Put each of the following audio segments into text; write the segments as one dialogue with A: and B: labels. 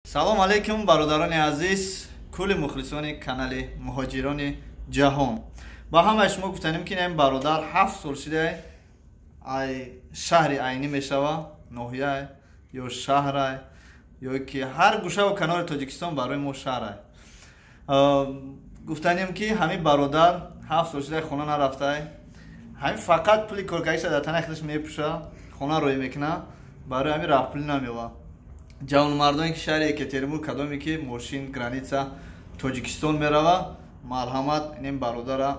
A: салом алейкум бародарони азиз, кулли мухлисони канали муҳоҷирони ҷаҳон. Ба ҳамаи шумо гуфтанем ки ин бародар 7 сол шуда ай шаҳри айнӣ мешава, ноҳияй ё шаҳрай ё ки ҳар гӯшаву канори Тоҷикистон барои мо шаҳрай. Гуфтанем ки ҳамин бародар 7 сол шуда хона нарафтай. ҳамин фақат пули коркариша дар танаи худаш мепӯша, хона роӣ мекуна, барои ҳамин раҳпулӣ намеова. ҷавонмардоне ки шаҳри Екатеринбург кадоме ки мошин граница Тоҷикистон мерава, марҳамат ин бародара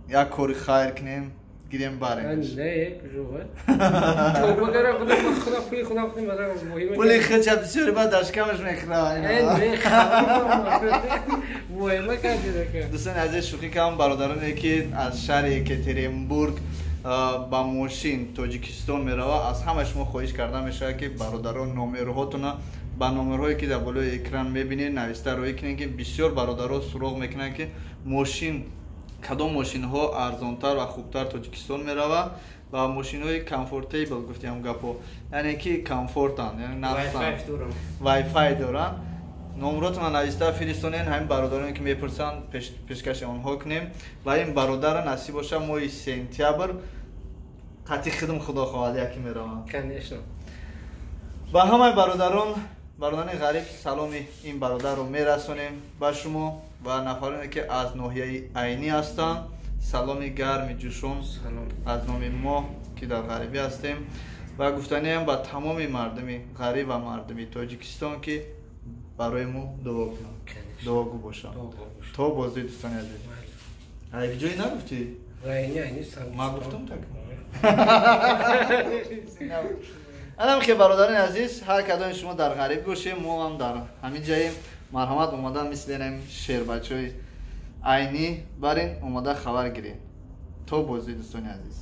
A: як кори хайр кунем, гирем барем. пули хича бисёри баъд дар шикамаш мехӯрад. дӯстони азиз, шӯхӣ кардам. бародароне ки аз шаҳри Екатеринбург ба мошин Тоҷикистон мерава, аз ҳама шумо хоҳиш карда мешавад ки бародарон номерҳотона ба номерҳое ки дар болои экран мебинед нависта роӣ кунед ки бисёр бародарон суроғ мекунанд ки мошин кадом мошинҳо арзонтар ва хубтар Тоҷикистон мерава ва мошинҳои комфортабл гуфтем гапо, яъне ки комфортанд, яъне нақсан вайфай доранд. номеротона нависта фиристонед, ҳамин бародароне ки мепурсанд пешкаши онҳо кунем ва ин бародара насиб боша моҳи сентябр қатъи хидм худо хоҳад яке мераванд. ба ҳамаи бародарони ғариб саломи ин бародарро мерасонем ба шумо ва нафароне ки аз ноҳияи айнӣ ҳастанд саломи гарми ҷӯшон аз номи мо ки дар ғарибӣ ҳастем ва гуфтанем ба тамоми мардуми ғариб ва мардуми Тоҷикистон ки барои мо дуо кунанд, дуогӯ бошанд. то боздиди дӯстони азиз. ҳайк ҷои нагуфтӣ? ман гуфтам так. анам ки бародарони азиз, ҳар кадоми шумо дар ғариб бошем, мо ҳам дар ҳамин ҷаем. марҳамат омадан мислидем шербачои айнӣ барин, омада хабар гирем. то боздиди дӯстони азиз.